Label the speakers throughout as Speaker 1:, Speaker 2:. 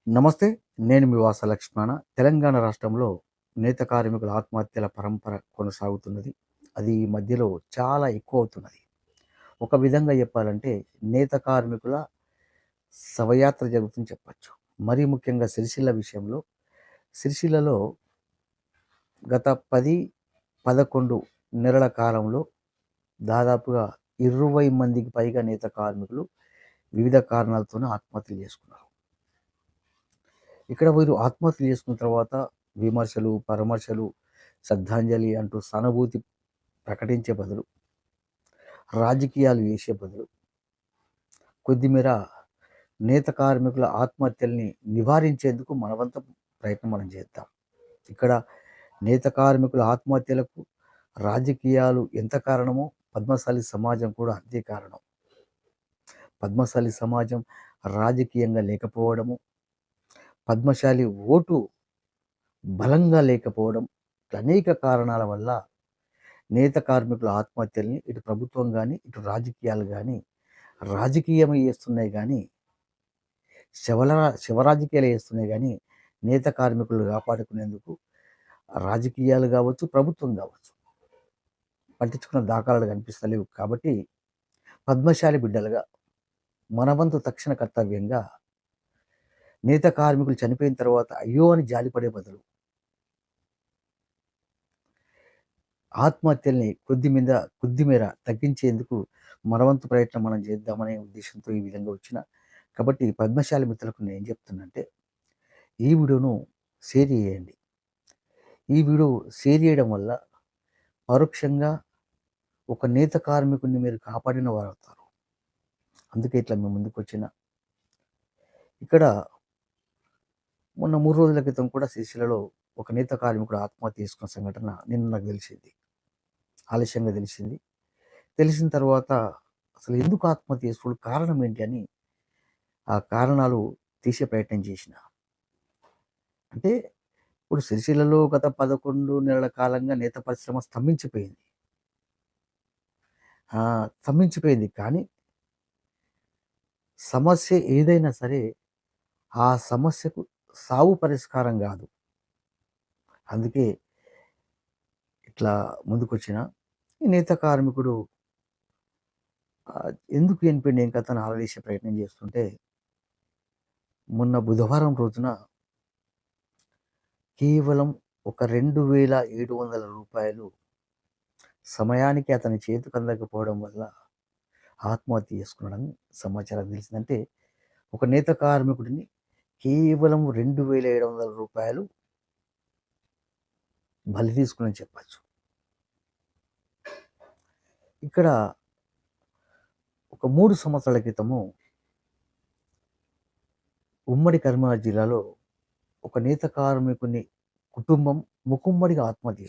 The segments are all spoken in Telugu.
Speaker 1: నమస్తే. నేను మీ వాస లక్ష్మణ. తెలంగాణ రాష్ట్రంలో నేత కార్మికుల ఆత్మహత్యల పరంపర కొనసాగుతున్నది. అది ఈ మధ్యలో చాలా ఎక్కువవుతున్నది. ఒక విధంగా చెప్పాలంటే నేత కార్మికుల శవయాత్ర జరుగుతుందని చెప్పొచ్చు. మరీ ముఖ్యంగా సిరిసిల్ల విషయంలో, సిరిసిల్లలో గత 10, 11 నెలల కాలంలో దాదాపుగా 20 మందికి పైగా నేత కార్మికులు వివిధ కారణాలతోనే ఆత్మహత్యలు చేసుకున్నారు. ఇక్కడ వీరు ఆత్మహత్యలు చేసుకున్న తర్వాత విమర్శలు, పరామర్శలు, శ్రద్ధాంజలి అంటూ సానుభూతి ప్రకటించే బదులు, రాజకీయాలు చేసే బదులు, కొద్దిమేర నేత కార్మికుల ఆత్మహత్యల్ని నివారించేందుకు మనవంతు ప్రయత్నం మనం చేద్దాం. ఇక్కడ నేత కార్మికుల ఆత్మహత్యలకు రాజకీయాలు ఎంత కారణమో పద్మశాలి సమాజం కూడా అంతే కారణం. పద్మశాలి సమాజం రాజకీయంగా లేకపోవడము, పద్మశాలి ఓటు బలంగా లేకపోవడం, అనేక కారణాల వల్ల నేత కార్మికుల ఆత్మహత్యల్ని ఇటు ప్రభుత్వం కానీ, ఇటు రాజకీయాలు కానీ రాజకీయం చేస్తున్నాయి కానీ, శివరాజకీయాలు చేస్తున్నాయి కానీ, నేత కార్మికులు కాపాడుకునేందుకు రాజకీయాలు కావచ్చు, ప్రభుత్వం కావచ్చు పట్టించుకున్న దాఖలాలు కనిపిస్తలేవు. కాబట్టి పద్మశాలి బిడ్డలుగా మనవంతు తక్షణ కర్తవ్యంగా నేత కార్మికులు చనిపోయిన తర్వాత అయ్యో అని జాలిపడే బదులు ఆత్మహత్యల్ని కొద్దిమేర తగ్గించేందుకు మనవంతు ప్రయత్నం మనం చేద్దామనే ఉద్దేశంతో ఈ విధంగా వచ్చిన. కాబట్టి పద్మశాలి మిత్రులకు నేను ఏం చెప్తున్నంటే, ఈ వీడియోను షేర్ చేయండి. ఈ వీడియో షేర్ చేయడం వల్ల పరోక్షంగా ఒక నేత కార్మికుడిని మీరు కాపాడిన వారు అవుతారు. అందుకే ఇట్లా మేము ముందుకు వచ్చిన. ఇక్కడ మొన్న 3 రోజుల క్రితం కూడా సిరిసిల్లలో ఒక నేత కార్మికుడు ఆత్మహత్య చేసుకున్న సంఘటన నిన్న నాకు తెలిసింది. ఆలస్యంగా తెలిసింది. తెలిసిన తర్వాత అసలు ఎందుకు ఆత్మహత్య చేసుకోవడం, కారణం ఏంటి అని ఆ కారణాలు తీసే ప్రయత్నం చేసిన. అంటే ఇప్పుడు సిరిసిల్లలో గత 11 నెలల కాలంగా నేత పరిశ్రమ స్తంభించిపోయింది. స్తంభించిపోయింది. కానీ సమస్య ఏదైనా సరే ఆ సమస్యకు సావు పరిష్కారం కాదు. అందుకే ఇట్లా ముందుకొచ్చిన. ఈ నేత కార్మికుడు ఎందుకు చనిపోయిండు, ఏం కథ అని ఆలోచించే ప్రయత్నం చేస్తుంటే, మొన్న బుధవారం రోజున కేవలం ఒక రూ. 2,700 సమయానికి అతని చేతికి అందకపోవడం వల్ల ఆత్మహత్య చేసుకున్నాడని సమాచారం తెలిసిందంటే, ఒక నేత కార్మికుడిని కేవలం రూ. 2,700 బలి తీసుకుని చెప్పచ్చు. ఇక్కడ ఒక 3 సంవత్సరాల క్రితము ఉమ్మడి కరీంనగర్ జిల్లాలో ఒక నేత కార్మికుని కుటుంబం ముకుమ్మడిగా ఆత్మహత్య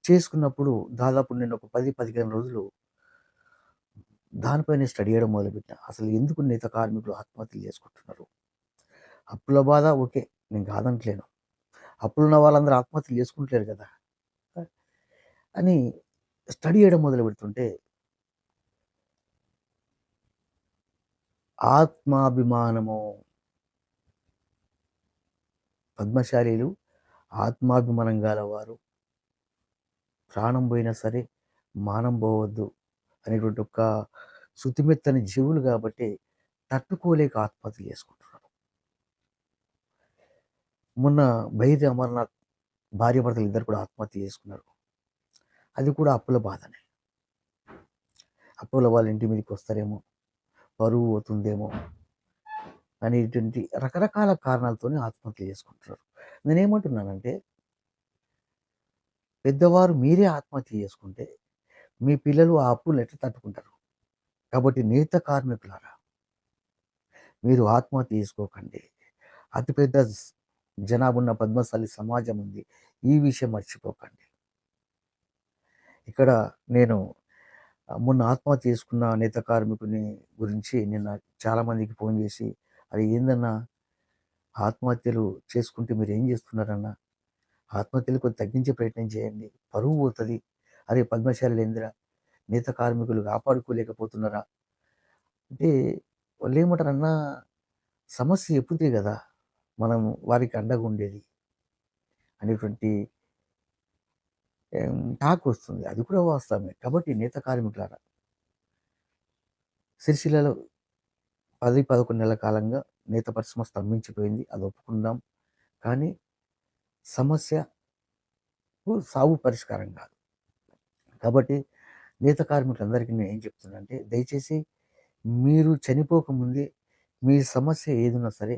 Speaker 1: చేసుకున్నప్పుడు దాదాపు నేను ఒక 10, 15 రోజులు దానిపైనే స్టడీ చేయడం మొదలుపెట్టా. అసలు ఎందుకు నేత కార్మికులు ఆత్మహత్యలు చేసుకుంటున్నారు? అప్పుల బాధ ఓకే, నేను కాదంటలేను. అప్పులున్న వాళ్ళందరూ ఆత్మహత్యలు చేసుకుంటలేరు కదా అని స్టడీ చేయడం మొదలు పెడుతుంటే, ఆత్మాభిమానము, పద్మశాలీలు ఆత్మాభిమానం గలవారు, ప్రాణం పోయినా సరే మానం పోవద్దు అనేటువంటి ఒక శుతిమెత్తని జీవులు కాబట్టి తట్టుకోలేక ఆత్మహత్యలు చేసుకుంటున్నారు. మొన్న బైరి అమర్నాథ్ భార్యాభర్తలు ఇద్దరు కూడా ఆత్మహత్య చేసుకున్నారు. అది కూడా అప్పుల బాధనే. అప్పుల వాళ్ళ ఇంటి మీదకి వస్తారేమో, పరువు పోతుందేమో అనేటువంటి రకరకాల కారణాలతోనే ఆత్మహత్య చేసుకుంటున్నారు. నేనేమంటున్నానంటే, పెద్దవారు మీరే ఆత్మహత్య చేసుకుంటే మీ పిల్లలు ఆ అప్పులు ఎట్లా తట్టుకుంటారు? కాబట్టి నేత కార్మికులారా, మీరు ఆత్మహత్య చేసుకోకండి. అతిపెద్ద జనాభా ఉన్న పద్మశాలి సమాజం ఉంది. ఈ విషయం మర్చిపోకండి. ఇక్కడ నేను మొన్న ఆత్మహత్య చేసుకున్న నేత కార్మికుని గురించి నిన్న చాలామందికి ఫోన్ చేసి, అది ఏందన్నా ఆత్మహత్యలు చేసుకుంటే మీరు ఏం చేస్తున్నారన్నా? ఆత్మహత్యలు కొంచెం తగ్గించే ప్రయత్నం చేయండి. పరువు పోతుంది. అరే పద్మశాలి ఏందిరా, నేత కార్మికులు కాపాడుకోలేకపోతున్నారా? అంటే వాళ్ళు ఏమంటారన్నా, సమస్య ఎప్పుడే కదా మనం వారికి అండగా ఉండేది అనేటువంటి టాక్ వస్తుంది. అది కూడా వాస్తవమే. కాబట్టి నేత కార్మికులారా, సిరిసిల్లలో 10, 11 నెలల కాలంగా నేత పరిశ్రమ స్తంభించిపోయింది. అది ఒప్పుకుందాం. కానీ సమస్యకు సావు పరిష్కారం కాదు. కాబట్టి నేత కార్మికులందరికీ నేను ఏం చెప్తున్నానంటే, దయచేసి మీరు చనిపోకముందే మీ సమస్య ఏదున్నా సరే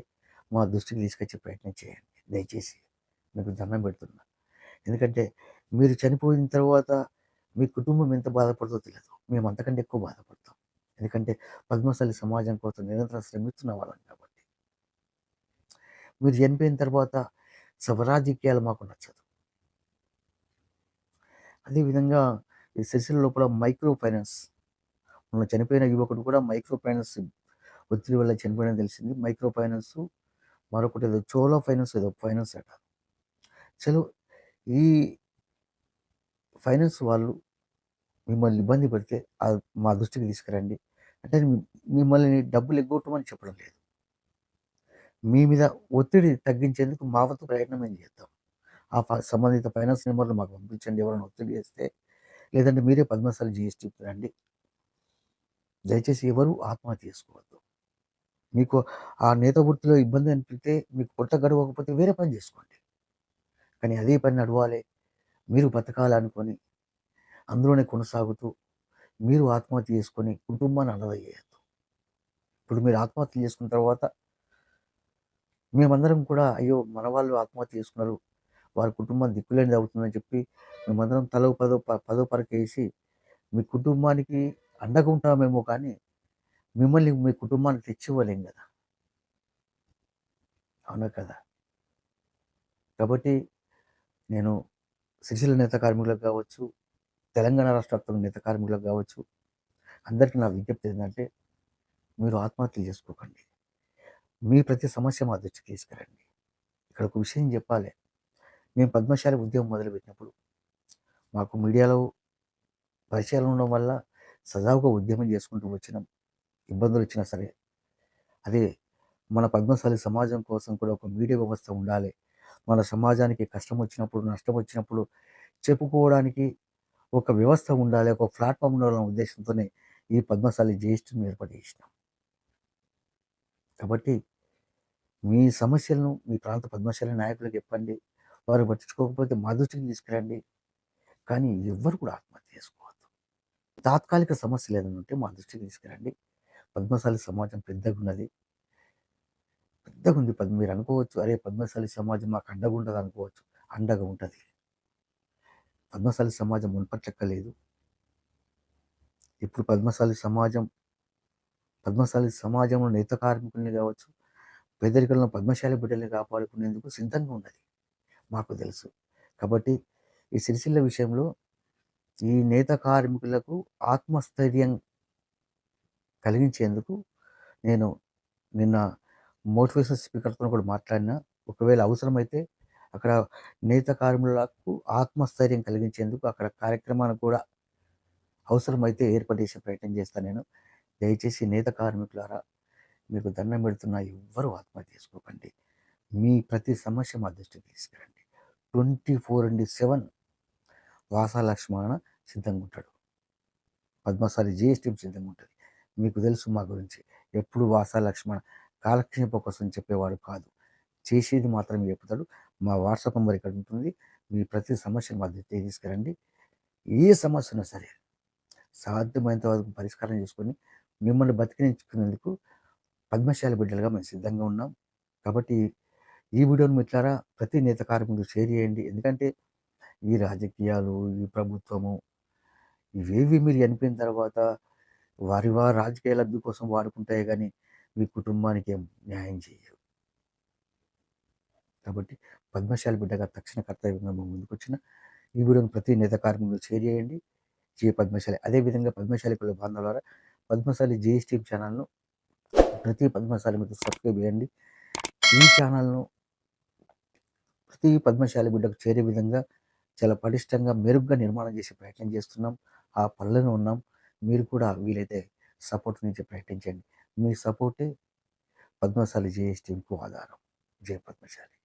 Speaker 1: మా దృష్టికి తీసుకొచ్చే ప్రయత్నం చేయండి. దయచేసి మీకు దండం పెడుతున్నా. ఎందుకంటే మీరు చనిపోయిన తర్వాత మీ కుటుంబం ఎంత బాధపడుతుందో తెలియదు. మేము అంతకంటే ఎక్కువ బాధపడతాం. ఎందుకంటే పద్మశాలి సమాజం కోసం నిరంతరం శ్రమిస్తున్న వాళ్ళం కాబట్టి. మీరు చనిపోయిన తర్వాత రాజకీయాలు మాకు నచ్చదు. అదేవిధంగా ఈ సిరిసిల్ల లోపల మైక్రో ఫైనాన్స్, మొన్న చనిపోయిన యువకుడు కూడా మైక్రో ఫైనాన్స్ ఒత్తిడి వల్ల చనిపోయినని తెలిసింది. మైక్రో ఫైనాన్స్, మరొకటి ఏదో చోలో ఫైనాన్స్, ఏదో ఫైనాన్స్ అట. అసలు ఈ ఫైనాన్స్ వాళ్ళు మిమ్మల్ని ఇబ్బంది పెడితే మా దృష్టికి తీసుకురండి. అంటే మిమ్మల్ని డబ్బులు ఎగ్గొట్టమని చెప్పడం లేదు. మీ మీద ఒత్తిడి తగ్గించేందుకు మా వంతు ప్రయత్నం మేము చేద్దాం. సంబంధిత ఫైనాన్స్ నెంబర్లు మాకు పంపించండి ఎవరైనా ఒత్తిడి చేస్తే. లేదంటే మీరే పద్మశాలి జీఎస్టీకి రండి. దయచేసి ఎవరు ఆత్మహత్య చేసుకోవద్దు. మీకు ఆ నేత వృత్తిలో ఇబ్బంది అనిపిస్తే, మీకు పొట్ట గడవకపోతే వేరే పని చేసుకోండి. కానీ అదే పని నడవాలి, మీరు బతకాలనుకొని అందులోనే కొనసాగుతూ మీరు ఆత్మహత్య చేసుకొని కుటుంబాన్ని అనాథ. ఇప్పుడు మీరు ఆత్మహత్య చేసుకున్న తర్వాత మేమందరం కూడా అయ్యో మన వాళ్ళు ఆత్మహత్య చేసుకున్నారు, వారి కుటుంబం దిక్కులేనిది అవుతుందని చెప్పి మేమందరం తలో పదో పరకేసి మీ కుటుంబానికి అండగా ఉంటామేమో కానీ మిమ్మల్ని మీ కుటుంబానికి తెచ్చివ్వలేం కదా. అవునా కదా. కాబట్టి నేను సిరిసిల్ల నేత కార్మికులకు కావచ్చు, తెలంగాణ రాష్ట్ర వ్యాప్తంగా నేత కార్మికులకు కావచ్చు, అందరికీ నా విజ్ఞప్తి ఏంటంటే, మీరు ఆత్మహత్యలు చేసుకోకండి. మీ ప్రతి సమస్య మా దృష్టికి తీసుకురండి. ఇక్కడ ఒక విషయం చెప్పాలి. మేము పద్మశాలి ఉద్యమం మొదలుపెట్టినప్పుడు మాకు మీడియాలో పరిచయాలు ఉండడం వల్ల సజావుగా ఉద్యమం చేసుకుంటూ వచ్చినాం. ఇబ్బందులు వచ్చినా సరే. అదే మన పద్మశాలి సమాజం కోసం కూడా ఒక మీడియా వ్యవస్థ ఉండాలి. మన సమాజానికి కష్టం వచ్చినప్పుడు, నష్టం వచ్చినప్పుడు చెప్పుకోవడానికి ఒక వ్యవస్థ ఉండాలి, ఒక ప్లాట్ఫామ్ ఉండాలనే ఉద్దేశంతోనే ఈ పద్మశాలి జేఏసీని ఏర్పాటు చేసినాం. కాబట్టి మీ సమస్యలను మీ ప్రాంత పద్మశాలి నాయకులకు చెప్పండి. వారు పట్టించుకోకపోతే మా దృష్టికి తీసుకురండి. కానీ ఎవ్వరు కూడా ఆత్మహత్య చేసుకోవద్దు. తాత్కాలిక సమస్యలు ఏదైనా ఉంటే మా దృష్టికి తీసుకురండి. పద్మశాలి సమాజం పెద్దగున్నది. పెద్దగుంది. మీరు అనుకోవచ్చు, అరే పద్మశాలి సమాజం మాకు అండగా ఉండదు అనుకోవచ్చు. అండగా ఉంటుంది. పద్మశాలి సమాజం మునుపటి లెక్క లేదు. ఇప్పుడు పద్మశాలి సమాజంలో నేత కార్మికుల్ని కావచ్చు, పేదరికంలో పద్మశాలి బిడ్డల్ని కాపాడుకునేందుకు సిద్ధంగా ఉన్నది. మాకు తెలుసు. కాబట్టి ఈ సిరిసిల్ల విషయంలో ఈ నేత కార్మికులకు ఆత్మస్థైర్యం కలిగించేందుకు నేను నిన్న మోటివేషన్ స్పీకర్తో కూడా మాట్లాడినా. ఒకవేళ అవసరమైతే అక్కడ నేత కార్మికులకు ఆత్మస్థైర్యం కలిగించేందుకు అక్కడ కార్యక్రమాన్ని కూడా అవసరమైతే ఏర్పాటు చేసే ప్రయత్నం చేస్తాను నేను. దయచేసి నేత కార్మికులారా, మీకు దండం పెడుతున్నా, ఎవ్వరూ ఆత్మహత్య చేసుకోకండి. మీ ప్రతి సమస్య మా దృష్టికి తీసుకురండి. 24/7 వాసా లక్ష్మణ సిద్ధంగా ఉంటాడు. పద్మశాలి జీఎస్ టీం సిద్ధంగా ఉంటుంది. మీకు తెలుసు మా గురించి. ఎప్పుడు వాసా లక్ష్మణ కాలక్షేపం కోసం చెప్పేవాడు కాదు. చేసేది మాత్రమే చెప్తాడు. మా వాట్సాప్ నెంబర్ ఇక్కడ ఉంటుంది. మీ ప్రతి సమస్యను మా దృష్టికి తీసుకురండి. ఏ సమస్య ఉన్నా సరే సాధ్యమైనంత వరకు పరిష్కారం చేసుకొని మిమ్మల్ని బతికించుకునేందుకు పద్మశాలి బిడ్డలుగా మేము సిద్ధంగా ఉన్నాం. కాబట్టి ఈ వీడియోను మిత్రులారా ప్రతి నేత కార్మికులు షేర్ చేయండి. ఎందుకంటే ఈ రాజకీయాలు, ఈ ప్రభుత్వము ఇవేవి మీరు చనిపోయిన తర్వాత వారి రాజకీయ లబ్ధి కోసం వాడుకుంటాయి కానీ మీ కుటుంబానికి ఏం న్యాయం చేయవు. కాబట్టి పద్మశాలి బిడ్డగా తక్షణ కర్తవ్యంగా ముందుకొచ్చిన ఈ వీడియోను ప్రతి నేత కార్మికులు షేర్ చేయండి. పద్మశాలి అదేవిధంగా పద్మశాలి కుల బాంధవులారా పద్మశాలి జేఎస్ టీం ఛానల్ను ప్రతి పద్మశాలి మీద సబ్స్క్రైబ్ చేయండి. ఈ ఛానల్ను ప్రతి పద్మశాలి బిడ్డకు చేరే విధంగా చాలా పటిష్టంగా మెరుగ్గా నిర్మాణం చేసే ప్రయత్నం చేస్తున్నాం. ఆ పనులను ఉన్నాం. మీరు కూడా వీలైతే సపోర్ట్ నుంచి ప్రయత్నించండి. మీ సపోర్టే పద్మశాలి జేఎస్టీంకు ఆధారం. జై పద్మశాలి.